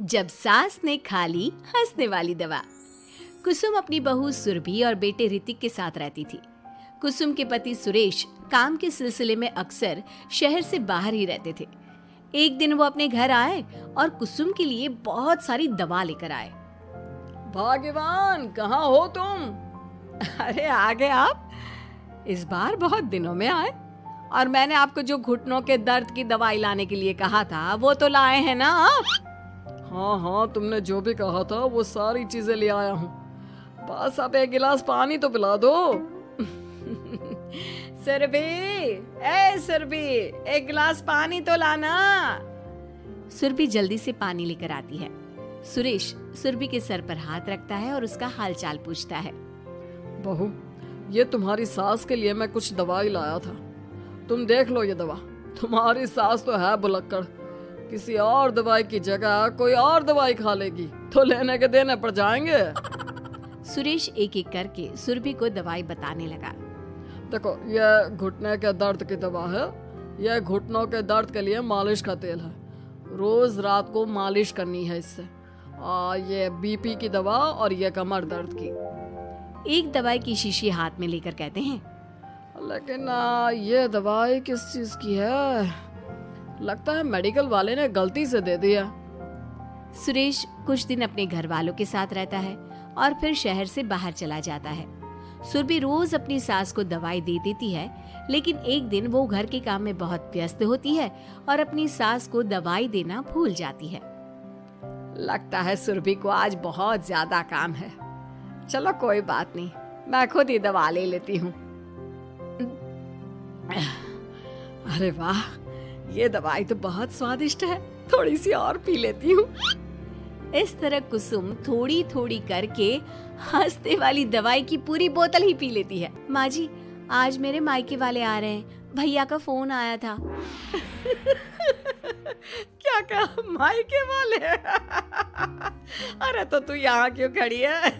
जब सास ने खा ली हंसने वाली दवा। कुसुम अपनी बहू सुरभि और बेटे ऋतिक के साथ रहती थी। कुसुम के पति सुरेश काम के सिलसिले में अक्सर शहर से बाहर ही रहते थे। एक दिन वो अपने घर आए और कुसुम के लिए बहुत सारी दवा लेकर आए। भाग्यवान, कहाँ हो तुम? अरे आ गए आप। इस बार बहुत दिनों में आए और मैंने आपको जो घुटनों के दर्द की दवाई लाने के लिए कहा था वो तो लाए हैं ना आप? हाँ, तुमने जो भी कहा था वो सारी चीजें ले आया हूँ। बस अब एक गिलास पानी तो पिला दो। सुरभि, एक गिलास पानी तो लाना। सुरभि जल्दी से पानी लेकर आती है। सुरेश सुरभि के सर पर हाथ रखता है और उसका हालचाल पूछता है। बहू, ये तुम्हारी सास के लिए मैं कुछ दवाई लाया था। तुम देख लो ये दवा। तुम्हारी सास तो है भुलक्कड़, किसी और दवाई की जगह कोई और दवाई खा लेगी तो लेने के देने पड़ जाएंगे। सुरेश एक एक करके सुरभि को दवाई बताने लगा। देखो, यह घुटने के दर्द की दवा है। यह घुटनों के दर्द के लिए मालिश का तेल है। रोज रात को मालिश करनी है इससे। ये बीपी की दवा और ये कमर दर्द की। एक दवाई की शीशी हाथ में लेकर कहते हैं, लेकिन ये दवाई किस चीज की है? लगता है मेडिकल वाले ने गलती से दे दिया। सुरेश कुछ दिन अपने घर वालों के साथ रहता है और फिर शहर से बाहर चला जाता है। सुरभि रोज अपनी सास को दवाई दे देती है, लेकिन एक दिन वो घर के काम में बहुत व्यस्त होती है और अपनी सास को दवाई देना भूल जाती है। लगता है सुरभि को आज बहुत ज्यादा काम है। चलो कोई बात नहीं, मैं खुद ही दवा ले लेती हूँ। अरे वाह, ये दवाई तो बहुत स्वादिष्ट है। थोड़ी सी और पी लेती हूँ। इस तरह कुसुम थोड़ी थोड़ी करके हंसने वाली दवाई की पूरी बोतल ही पी लेती है। माँ जी, आज मेरे मायके वाले आ रहे हैं। भैया का फोन आया था। क्या कहा? मायके वाले? अरे तो तू यहाँ क्यों खड़ी है?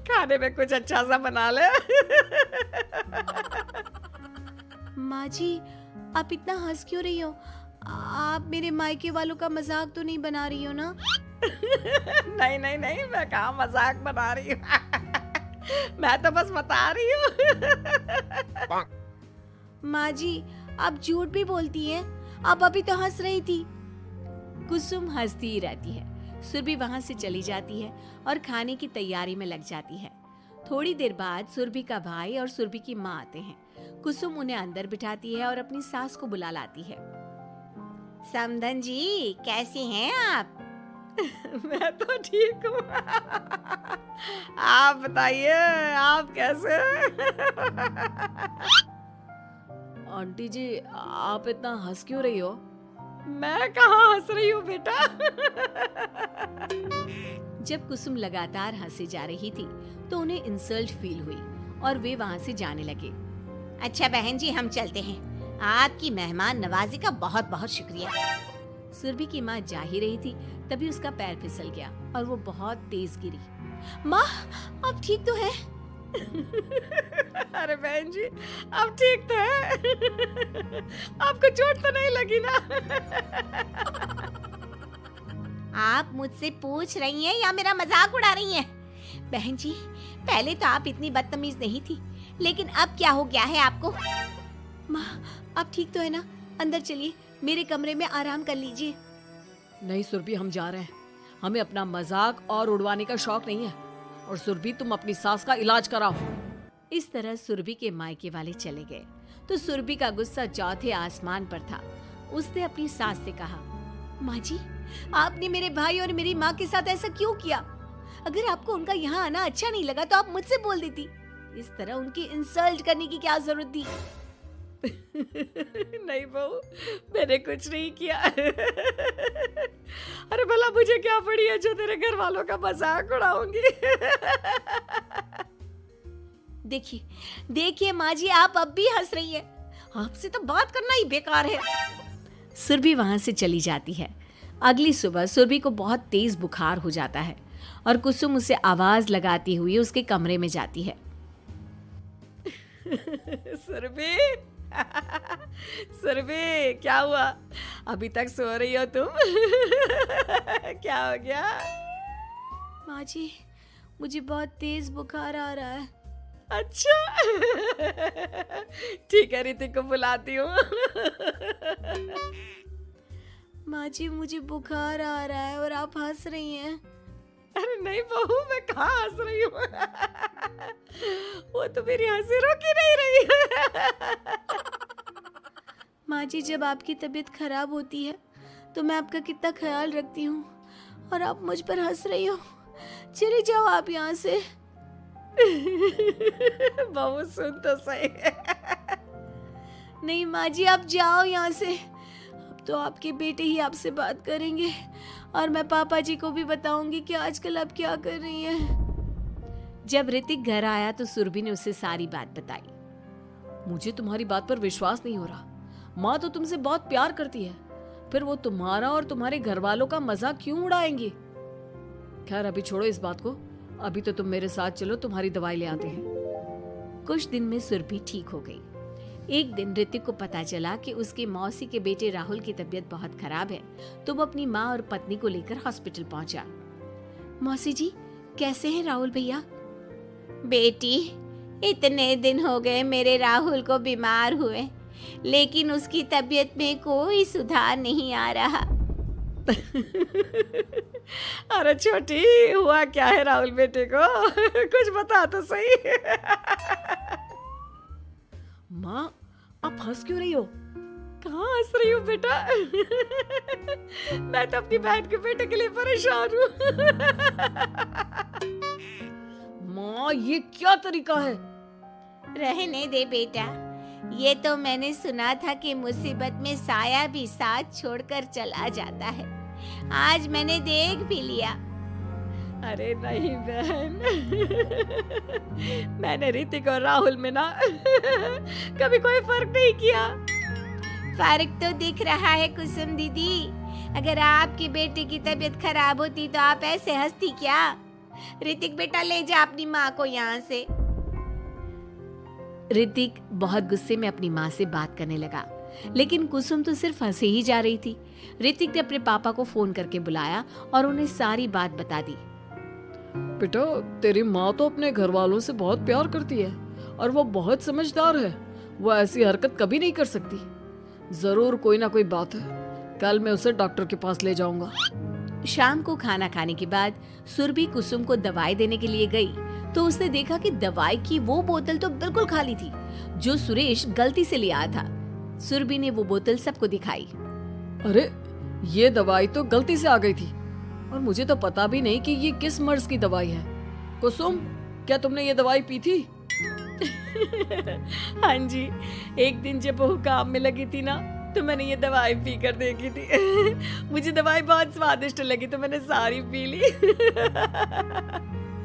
खाने में कुछ अच्छा सा बना ले। माँ जी, आप इतना हंस क्यों रही हो? आप मेरे मायके वालों का मजाक तो नहीं बना रही हो ना? नहीं, मैं कहाँ मजाक बना रही हूँ। मैं तो बस बता रही हूँ। माँ जी, आप झूठ भी बोलती हैं। आप अभी तो हंस रही थी। कुसुम हंसती ही रहती है। सुरभि वहां से चली जाती है और खाने की तैयारी में लग जाती है। थोड़ी देर बाद सुरभि का भाई और सुरभि की माँ आते हैं। कुसुम उन्हें अंदर बिठाती है और अपनी सास को बुला लाती है। समधन जी, कैसी हैं आप? मैं तो ठीक हूँ। आप बताइए, आप कैसे? आंटी जी, आप इतना हंस क्यों रही हो? मैं कहाँ हंस रही हूँ बेटा। जब कुसुम लगातार हंसे जा रही थी तो उन्हें इंसल्ट फील हुई और वे वहाँ से जाने लगे। अच्छा बहन जी, हम चलते हैं। आपकी मेहमान नवाजी का बहुत बहुत शुक्रिया। सुरभि की माँ जा ही रही थी, तभी उसका पैर फिसल गया और वो बहुत तेज गिरी। माँ, आप ठीक तो हैं? अरे बहन जी, आप ठीक तो हैं? आपको चोट तो नहीं लगी ना? आप मुझसे पूछ रही हैं या मेरा मजाक उड़ा रही हैं? बहन जी, पहले तो आप इतनी बदतमीज नहीं थी, लेकिन अब क्या हो गया है आपको? माँ, आप ठीक तो है ना? अंदर चलिए, मेरे कमरे में आराम कर लीजिए। नहीं सुरभि, हम जा रहे हैं। हमें अपना मजाक और उड़वाने का शौक नहीं है। और सुरभि, तुम अपनी सास का इलाज कराओ। इस तरह सुरभि के मायके वाले चले गए तो सुरभि का गुस्सा चौथे आसमान पर था। उसने अपनी सास से कहा, माँ जी, आपने मेरे भाई और मेरी माँ के साथ ऐसा क्यों किया? अगर आपको उनका यहाँ आना अच्छा नहीं लगा तो आप मुझसे बोल देती। इस तरह उनकी इंसल्ट करने की क्या जरूरत थी? नहीं बहू, मैंने कुछ नहीं किया। अरे भला मुझे क्या पड़ी है जो तेरे घर वालों का मजाक उड़ाऊंगी? देखिए माँ जी, आप अब भी हंस रही हैं। आपसे तो बात करना ही बेकार है। सुरभि वहां से चली जाती है। अगली सुबह सुरभि को बहुत तेज बुखार हो जाता है और कुसुम उसे आवाज लगाती हुई उसके कमरे में जाती है। सुरभि, सुरभि, क्या हुआ? अभी तक सो रही हो तुम? क्या हो गया? माँ जी, मुझे बहुत तेज बुखार आ रहा है। अच्छा। ठीक है, ऋतिक को बुलाती हूँ। माँ जी, मुझे बुखार आ रहा है और आप हंस रही हैं। अरे नहीं बहू, मैं कहाँ हंस रही हूँ। वो तो मेरी हंसी रोक ही नहीं रही है। माँ जी, जब आपकी तबीयत खराब होती है तो मैं आपका कितना ख्याल रखती हूँ और आप मुझ पर हंस रही हो। चली जाओ आप यहाँ से। बहू सुन तो सही। नहीं माँ जी, आप जाओ यहाँ से। अब तो आपके बेटे ही आपसे बात करेंगे और मैं पापा जी को भी बताऊंगी कि आजकल आप क्या कर रही हैं। जब ऋतिक घर आया तो सुरभि ने उसे सारी बात बताई। मुझे तुम्हारी बात पर विश्वास नहीं हो रहा। माँ तो तुमसे बहुत प्यार करती है, फिर वो तुम्हारा और तुम्हारे घर वालों का मजाक क्यों उड़ाएंगी? खैर अभी छोड़ो इस बात को, अभी तो तुम मेरे साथ चलो, तुम्हारी दवाई ले आते हैं। कुछ दिन में सुरभि ठीक हो गई। एक दिन ऋतिक को पता चला कि उसके मौसी के बेटे राहुल की तबीयत बहुत खराब है, तो वो अपनी माँ और पत्नी को लेकर हॉस्पिटल पहुंचा। मौसी जी, कैसे हैं राहुल भैया? बेटी, इतने दिन हो गए मेरे राहुल को बीमार हुए, लेकिन उसकी तबीयत में कोई सुधार नहीं आ रहा। अरे छोटी, हुआ क्या है राहुल बेटे को? कुछ बता तो सही। माँ, आप हंस क्यों रही हो? कहाँ हंस रही हो बेटा? मैं तो अपनी बहन के बेटे के लिए परेशान हूँ। माँ, ये क्या तरीका है? रहने दे बेटा, ये तो मैंने सुना था कि मुसीबत में साया भी साथ छोड़कर चला जाता है। आज मैंने देख भी लिया। अरे नहीं बहन, मैंने ऋतिक और राहुल में ना कभी कोई फर्क नहीं किया। फर्क तो दिख रहा है कुसुम दीदी। अगर आपके बेटे की तबीयत खराब होती तो आप ऐसे हंसती क्या? ऋतिक बेटा, ले जा अपनी माँ को यहाँ से। ऋतिक बहुत गुस्से में अपनी माँ से बात करने लगा, लेकिन कुसुम तो सिर्फ हंसे ही जा रही थी। ऋतिक ने अपने पापा को फोन करके बुलाया और उन्हें सारी बात बता दी। बेटा, तेरी माँ तो अपने घर वालों से बहुत प्यार करती है और वो बहुत समझदार है। वो ऐसी हरकत कभी नहीं कर सकती। जरूर कोई ना कोई बात है। कल मैं उसे डॉक्टर के पास ले जाऊंगा। शाम को खाना खाने के बाद सुरभि कुसुम को दवाई देने के लिए गई तो उसने देखा कि दवाई की वो बोतल तो बिल्कुल खाली थी जो सुरेश गलती से ले आया था। सुरभि ने वो बोतल सबको दिखाई। अरे, ये दवाई तो गलती से आ गई थी और मुझे तो पता भी नहीं कि ये किस मर्ज की दवाई है। कुसुम, क्या तुमने ये दवाई पी थी? हाँ जी, एक दिन जब वो काम में लगी थी ना तो मैंने ये दवाई पी कर देखी थी। मुझे दवाई बहुत स्वादिष्ट लगी तो मैंने सारी पी ली।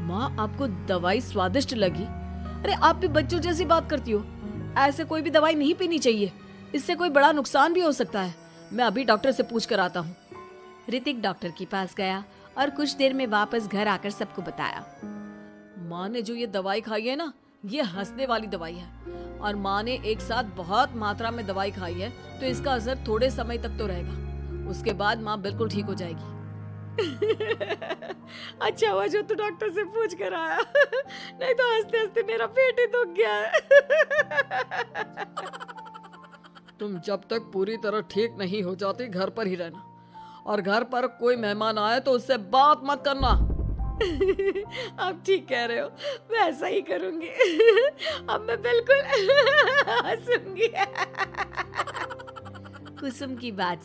माँ, आपको दवाई स्वादिष्ट लगी? अरे आप भी बच्चों जैसी बात करती हो। ऐसे कोई भी दवाई नहीं पीनी चाहिए, इससे कोई बड़ा नुकसान भी हो सकता है। मैं अभी डॉक्टर से पूछ कर आता हूँ। ऋतिक डॉक्टर के पास गया और कुछ देर में वापस घर आकर सबको बताया। माँ ने जो ये दवाई खाई है ना, ये हंसने वाली दवाई है और माँ ने एक साथ बहुत मात्रा में दवाई खाई है तो इसका असर थोड़े समय तक तो रहेगा। उसके बाद माँ बिल्कुल ठीक हो जाएगी। अच्छा हुआ जो तू डॉक्टर से पूछ कर आया, नहीं तो हंसते हंसते मेरा पेट ही दुख गया है। तुम जब तक पूरी तरह ठीक नहीं हो जाती घर पर ही रहना और घर पर कोई मेहमान आए तो उससे बात मत करना। आप ठीक कह रहे हो, मैं ऐसा ही करूंगी। अब मैं बिल्कुल हंसूंगी। कुसुम की बात